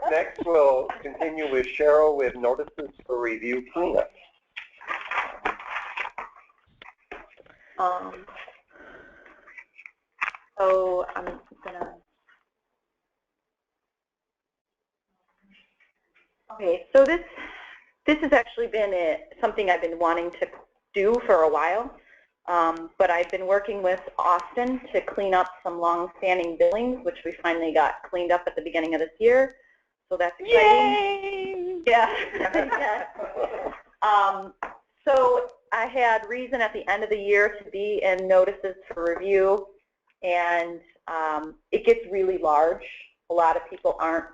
Next, we'll continue with Cheryl with notices for review cleanup. So I'm gonna. Okay, so this has actually been something I've been wanting to do for a while, but I've been working with Austin to clean up some long-standing billings, which we finally got cleaned up at the beginning of this year. So that's exciting. Yay! Yeah. Yeah. So I had reason at the end of the year to be in notices for review, and it gets really large. A lot of people aren't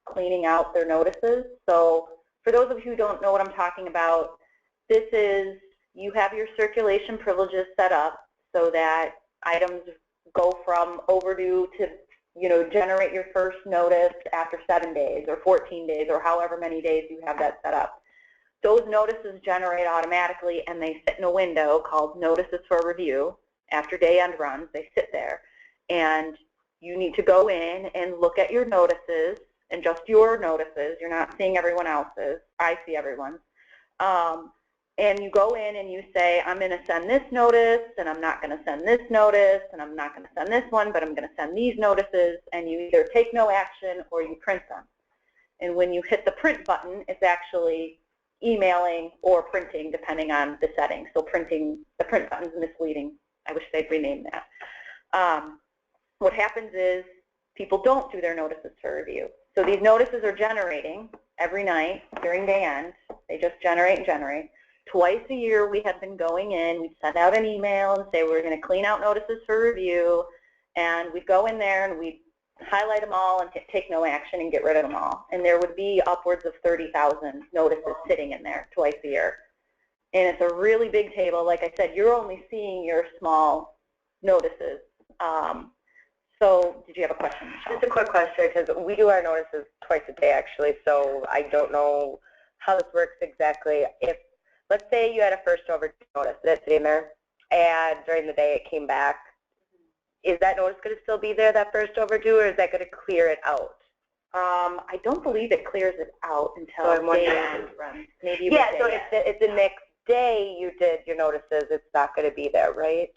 cleaning out their notices. So for those of you who don't know what I'm talking about, this is, you have your circulation privileges set up so that items go from overdue to, you know, generate your first notice after 7 days or 14 days or however many days you have that set up. Those notices generate automatically, and they sit in a window called notices for review. After day end runs, they sit there, and you need to go in and look at your notices, and just your notices. You're not seeing everyone else's. I see everyone's. And you go in and you say, I'm going to send this notice, and I'm not going to send this notice, and I'm not going to send this one, but I'm going to send these notices, and you either take no action or you print them. And when you hit the print button, it's actually emailing or printing, depending on the setting. So printing, the print button is misleading. I wish they'd rename that. What happens is people don't do their notices for review. So these notices are generating every night during day end. They just generate and generate. Twice a year we have been going in, we'd send out an email and say we're going to clean out notices for review, and we'd go in there and we'd highlight them all and take no action and get rid of them all. And there would be upwards of 30,000 notices sitting in there twice a year. And it's a really big table. Like I said, you're only seeing your small notices. So did you have a question, Michelle? Just a quick question, because we do our notices twice a day actually, so I don't know how this works exactly. If, let's say you had a first overdue notice that's sitting there, and during the day it came back, is that notice going to still be there, that first overdue, or is that going to clear it out? I don't believe it clears it out until day end runs. Maybe yeah, so if the next day you did your notices, it's not going to be there, right?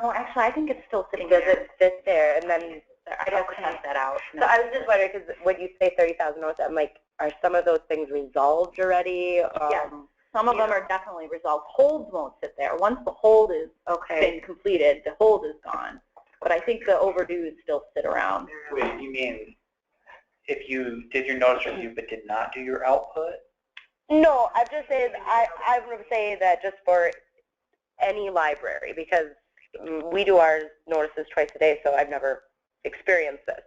No, actually, I think it's still sitting there. Does it sit there? And then I don't test that out. No. So I was just wondering, because when you say 30,000 notices, I'm like, are some of those things resolved already? Yes, some of them are definitely resolved. Holds won't sit there. Once the hold is been completed, the hold is gone. But I think the overdues still sit around. Wait, you mean if you did your notice review but did not do your output? No, I'm just saying, I would say that just for any library, because we do our notices twice a day, so I've never experienced this.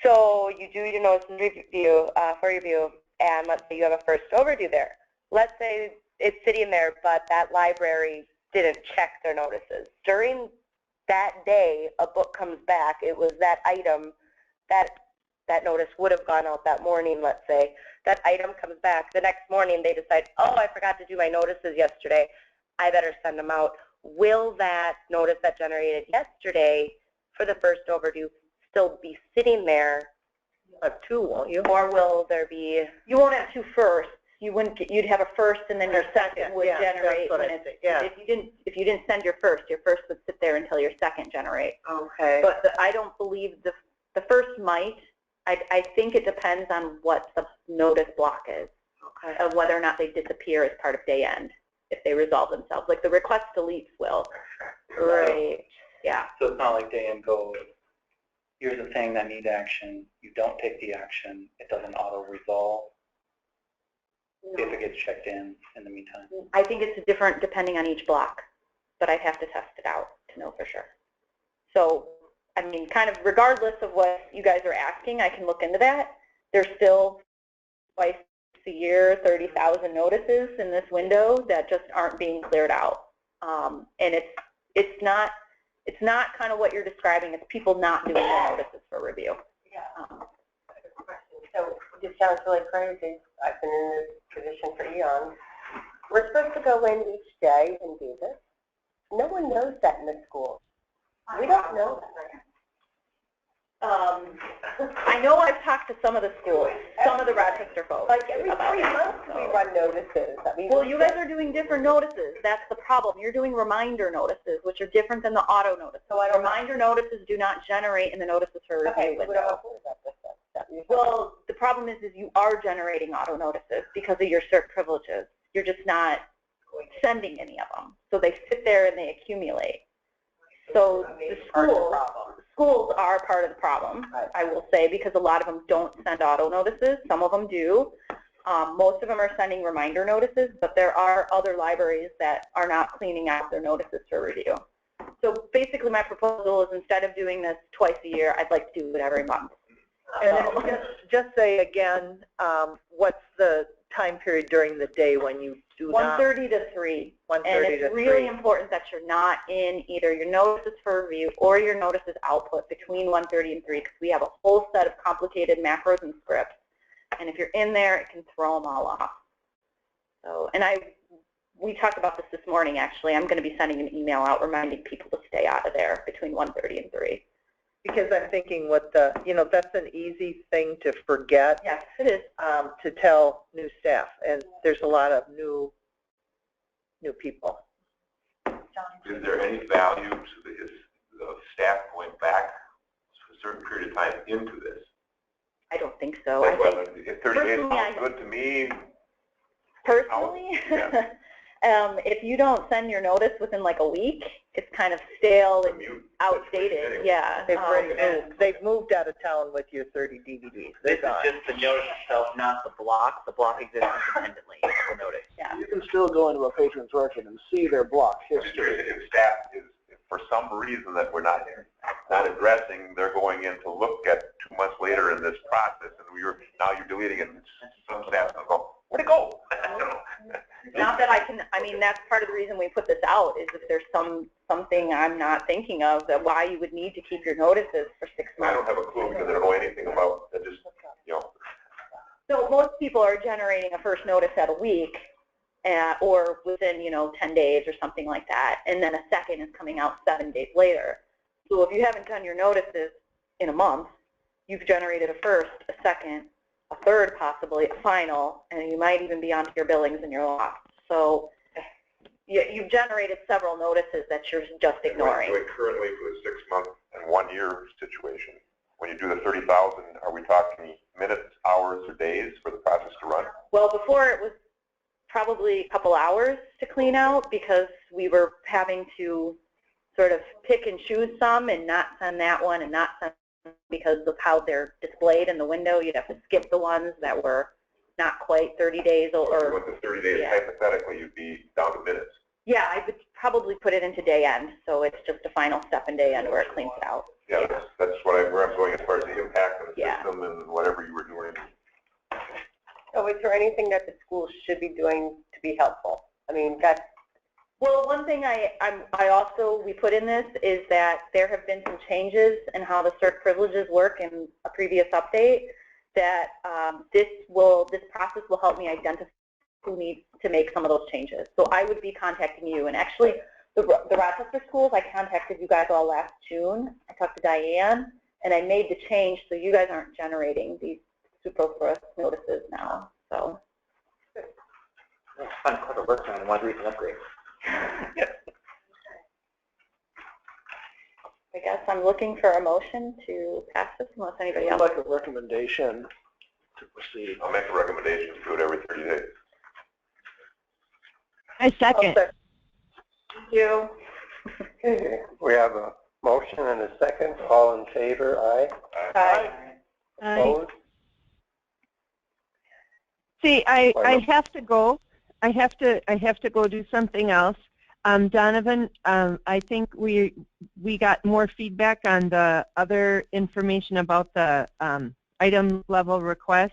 So you do your notices review, for review, and let's say you have a first overdue there. Let's say it's sitting there, but that library didn't check their notices. During that day, a book comes back, it was that item, that notice would have gone out that morning, let's say. That item comes back. The next morning they decide, oh, I forgot to do my notices yesterday. I better send them out. Will that notice that generated yesterday for the first overdue still be sitting there? You'll have two, won't you? Or will there be? You won't have two firsts. You wouldn't. You'd have a first, and then your second would generate. When if you didn't send your first would sit there until your second generates. Okay. But I don't believe the first might. I think it depends on what the notice block is, of whether or not they disappear as part of day end, if they resolve themselves. Like the request deletes will. Right. Yeah. So it's not like day end goes, here's a thing that needs action, you don't take the action, it doesn't auto-resolve. No. If it gets checked in the meantime. I think it's different depending on each block, but I'd have to test it out to know for sure. So, I mean, kind of regardless of what you guys are asking, I can look into that. There's still twice a year 30,000 notices in this window that just aren't being cleared out, and it's not kind of what you're describing. It's people not doing their notices for review. Yeah. So this sounds really crazy. I've been in this position for eons. We're supposed to go in each day and do this. No one knows that in the school. We don't know that. I know I've talked to some of the schools, some of the Rochester folks. Like every about 3 it, months so. we run notices. I mean, Well, you guys are doing different notices. That's the problem. You're doing reminder notices, which are different than the auto notices. So reminder notices do not generate in the notices for review window. We don't have to worry about this then. Well, the problem is you are generating auto notices because of your cert privileges. You're just not sending any of them. So they sit there and they accumulate. So the schools are part of the problem, I will say, because a lot of them don't send auto notices. Some of them do. Most of them are sending reminder notices, but there are other libraries that are not cleaning out their notices for review. So basically my proposal is instead of doing this twice a year, I'd like to do it every month. And then just say again, what's the time period during the day when you do 1:30 to 3. 1:30 and it's to really 3. important that you're not in either your notices for review or your notices output between 1:30 and 3 because we have a whole set of complicated macros and scripts. And if you're in there, it can throw them all off. So, and we talked about this morning, actually. I'm going to be sending an email out reminding people to stay out of there between 1:30 and 3. Because I'm thinking what the, that's an easy thing to forget. Yes, it is. To tell new staff, and there's a lot of new people. Is there any value to the staff going back a certain period of time into this? I don't think so. That's why if 30 days sounds good to me. Personally, Yeah. If you don't send your notice within like a week, it's kind of stale and outdated. Yeah. They've moved out of town with your 30 DVDs. This is just the notice itself, not the block. The block exists independently of the notice. Yeah. You can still go into a patron's record and see their block history. If staff is, if for some reason that we're not addressing, they're going in to look at 2 months later in this process, and now you're deleting it, and some staff will go, where'd it go? Not that I mean, that's part of the reason we put this out, is if there's something I'm not thinking of, that why you would need to keep your notices for 6 months. I don't have a clue because I don't know anything about that. Just, So most people are generating a first notice at a week, or within, 10 days or something like that, and then a second is coming out 7 days later. So if you haven't done your notices in a month, you've generated a first, a second, a third possibly, a final, and you might even be onto your billings and your loss. So you've generated several notices that you're just ignoring. Currently for the 6 month and 1 year situation, when you do the 30,000, are we talking minutes, hours, or days for the process to run? Well, before it was probably a couple hours to clean out because we were having to sort of pick and choose some and not send that one and not send because of how they're displayed in the window. You'd have to skip the ones that were not quite 30 days or... If you went to 30 days, yeah. Hypothetically, you'd be down to minutes. Yeah, I would probably put it into day end, so it's just a final step in day end where it cleans it out. Yeah, that's where I'm going as far as the impact on the system and whatever you were doing. So is there anything that the schools should be doing to be helpful? I mean, that's... Well, one thing we put in this is that there have been some changes in how the cert privileges work in a previous update, that this process will help me identify who needs to make some of those changes. So I would be contacting you, and actually the Rochester schools, I contacted you guys all last June. I talked to Diane, and I made the change so you guys aren't generating these superfluous notices now. So. That's fun, clever work on one recent upgrade. I guess I'm looking for a motion to pass this unless anybody else. I'd like a recommendation to proceed. I'll make a recommendation to do it every 30 days. I second. Thank you. We have a motion and a second. All in favor, aye. Aye. Opposed? See, I have to go. I have to go do something else. Donovan, I think we got more feedback on the other information about the item level requests.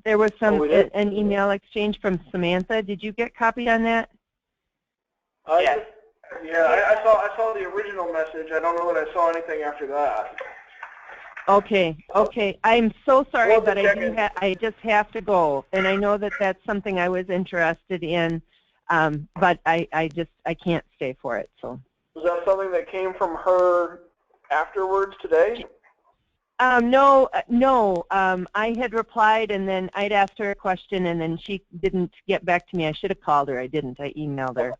There was an email exchange from Samantha. Did you get copied on that? I saw the original message. I don't know that I saw anything after that. Okay. I'm so sorry, but I just have to go, and I know that that's something I was interested in, but I can't stay for it. So. Was that something that came from her afterwards today? No. I had replied, and then I'd asked her a question, and then she didn't get back to me. I should have called her. I didn't. I emailed her.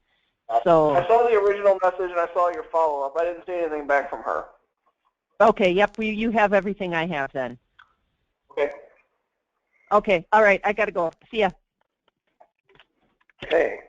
So. I saw the original message, and I saw your follow-up. I didn't see anything back from her. Okay. Yep. You have everything I have then. Okay. Okay. All right. I got to go. See ya. Okay.